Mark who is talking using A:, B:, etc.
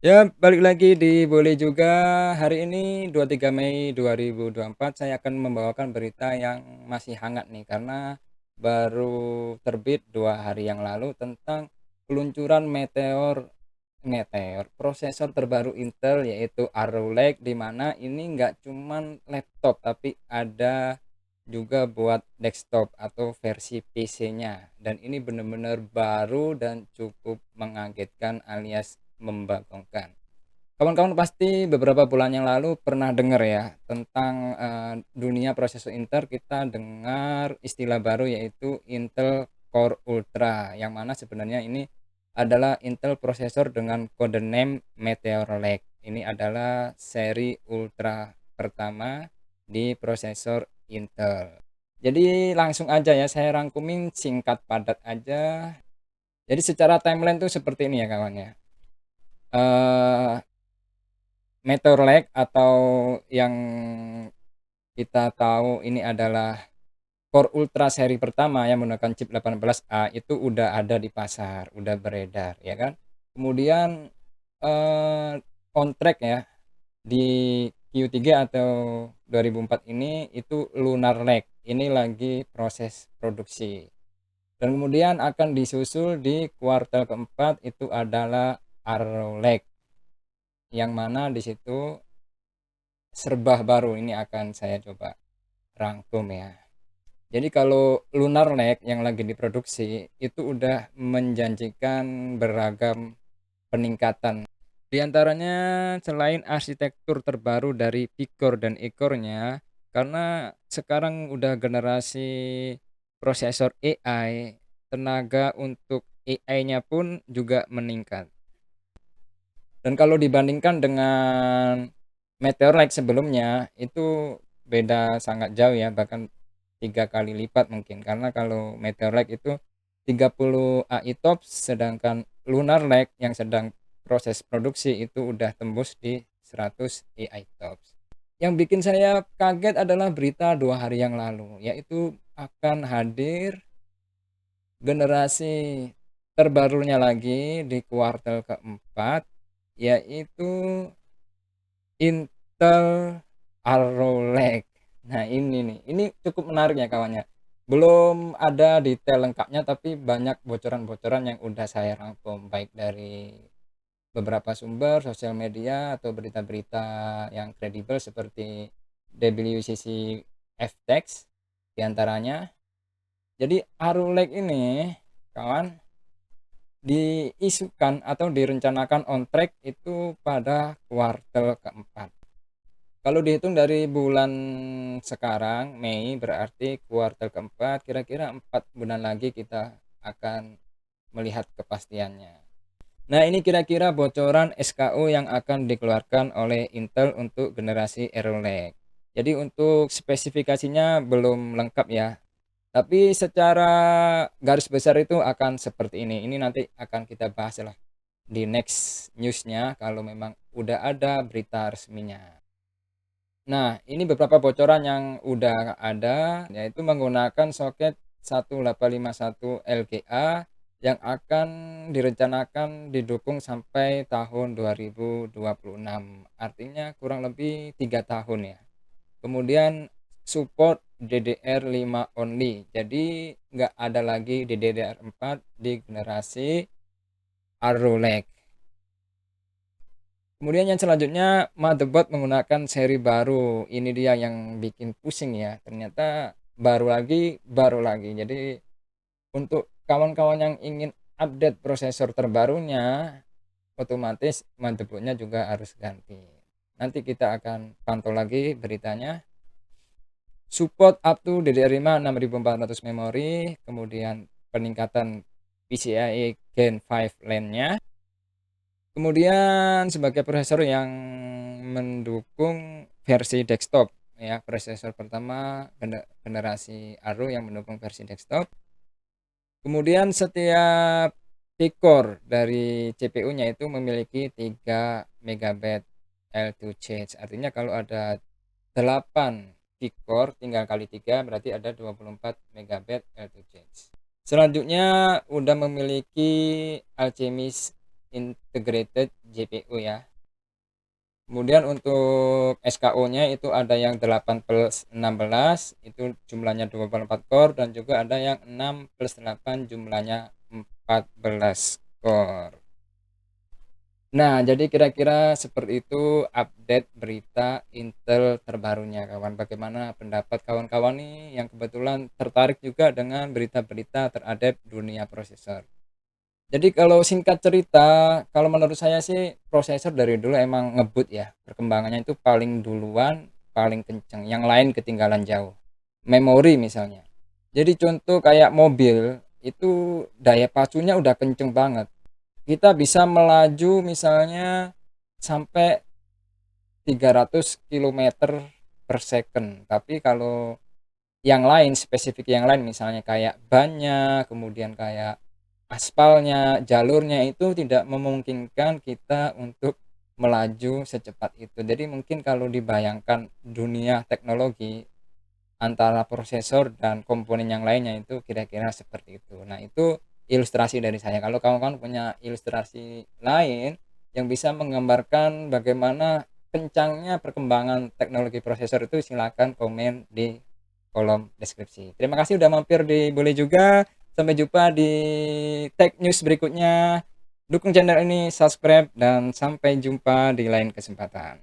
A: Ya, balik lagi di Boleh Juga. Hari ini 23 Mei 2024 saya akan membawakan berita yang masih hangat nih karena baru terbit 2 hari yang lalu tentang peluncuran meteor meteor prosesor terbaru Intel yaitu Arrow Lake, di mana ini nggak cuman laptop tapi ada juga buat desktop atau versi PC-nya, dan ini benar-benar baru dan cukup mengagetkan alias membagongkan. Kawan-kawan pasti beberapa bulan yang lalu pernah dengar ya tentang dunia prosesor Intel. Kita dengar istilah baru yaitu Intel Core Ultra, yang mana sebenarnya ini adalah Intel prosesor dengan kode name Meteor Lake. Ini adalah seri ultra pertama di prosesor Intel. Jadi langsung aja ya, saya rangkumin singkat padat aja. Jadi secara timeline tuh seperti ini ya kawan ya. Eh Meteor Lake, atau yang kita tahu ini adalah Core Ultra seri pertama yang menggunakan chip 18A, itu udah ada di pasar, udah beredar ya kan. Kemudian eh, on track ya di Q3 atau 2004 ini itu Lunar Lake. Ini lagi proses produksi. Dan kemudian akan disusul di kuartal keempat itu adalah Arrow Lake, yang mana di situ serba baru. Ini akan saya coba rangkum ya. Jadi kalau Lunar Lake yang lagi diproduksi itu udah menjanjikan beragam peningkatan. Di antaranya selain arsitektur terbaru dari Picor dan Ekornya, karena sekarang udah generasi prosesor AI, tenaga untuk AI-nya pun juga meningkat. Dan kalau dibandingkan dengan Meteor Lake sebelumnya, itu beda sangat jauh ya, bahkan 3 kali lipat mungkin. Karena kalau Meteor Lake itu 30 AI TOPS, sedangkan Lunar Lake yang sedang proses produksi itu udah tembus di 100 AI TOPS. Yang bikin saya kaget adalah berita 2 hari yang lalu, yaitu akan hadir generasi terbarunya lagi di kuartal keempat, yaitu Intel Arrow Lake. Nah ini nih, ini cukup menarik ya kawannya. Belum ada detail lengkapnya tapi banyak bocoran-bocoran yang udah saya rangkum baik dari beberapa sumber sosial media atau berita-berita yang kredibel seperti WCC FTech diantaranya. Jadi Arrow Lake ini kawan diisukan atau direncanakan on track itu pada kuartal keempat. Kalau dihitung dari bulan sekarang, Mei, berarti kuartal keempat, kira-kira 4 bulan lagi kita akan melihat kepastiannya. Nah, ini kira-kira bocoran SKU yang akan dikeluarkan oleh Intel untuk generasi Arrow Lake. Jadi untuk spesifikasinya belum lengkap ya, tapi secara garis besar itu akan seperti ini. Ini nanti akan kita bahas lah di next newsnya kalau memang udah ada berita resminya. Nah, ini beberapa bocoran yang udah ada, yaitu menggunakan soket 1851 LGA yang akan direncanakan didukung sampai tahun 2026. Artinya kurang lebih 3 tahun ya. Kemudian support DDR5 only. Jadi nggak ada lagi DDR4 di generasi Arrow Lake. Kemudian yang selanjutnya motherboard menggunakan seri baru. Ini dia yang bikin pusing ya. Ternyata baru lagi, baru lagi. Jadi untuk kawan-kawan yang ingin update prosesor terbarunya, otomatis motherboardnya juga harus ganti. Nanti kita akan pantau lagi beritanya. Support up to DDR5 6400 memori, kemudian peningkatan PCIe Gen 5 LAN-nya. Kemudian sebagai prosesor yang mendukung versi desktop ya, prosesor pertama generasi Arrow yang mendukung versi desktop. Kemudian setiap T-core dari CPU-nya itu memiliki 3 MB L2C. Artinya kalau ada 8 T-core tinggal kali 3 berarti ada 24 MB L2C. Selanjutnya udah memiliki Alchemist integrated GPU ya. Kemudian untuk SKU-nya itu ada yang 8+16 itu jumlahnya 24 core, dan juga ada yang 6+8 jumlahnya 14 core. Nah, jadi kira-kira seperti itu update berita Intel terbarunya kawan. Bagaimana pendapat kawan-kawan nih yang kebetulan tertarik juga dengan berita-berita terupdate dunia prosesor? Jadi kalau singkat cerita, kalau menurut saya sih prosesor dari dulu emang ngebut ya, perkembangannya itu paling duluan, paling kenceng, yang lain ketinggalan jauh. Memori misalnya. Jadi contoh kayak mobil, itu daya pacunya udah kenceng banget. Kita bisa melaju misalnya sampai 300 kilometer per second. Tapi kalau yang lain, spesifik yang lain misalnya kayak bannya, kemudian kayak aspalnya, jalurnya itu tidak memungkinkan kita untuk melaju secepat itu. Jadi mungkin kalau dibayangkan dunia teknologi antara prosesor dan komponen yang lainnya itu kira-kira seperti itu. Nah, itu ilustrasi dari saya. Kalau kawan-kawan punya ilustrasi lain yang bisa menggambarkan bagaimana kencangnya perkembangan teknologi prosesor itu silakan komen di kolom deskripsi. Terima kasih udah mampir di Boleh Juga. Sampai jumpa di Tech News berikutnya. Dukung channel ini, subscribe, dan sampai jumpa di lain kesempatan.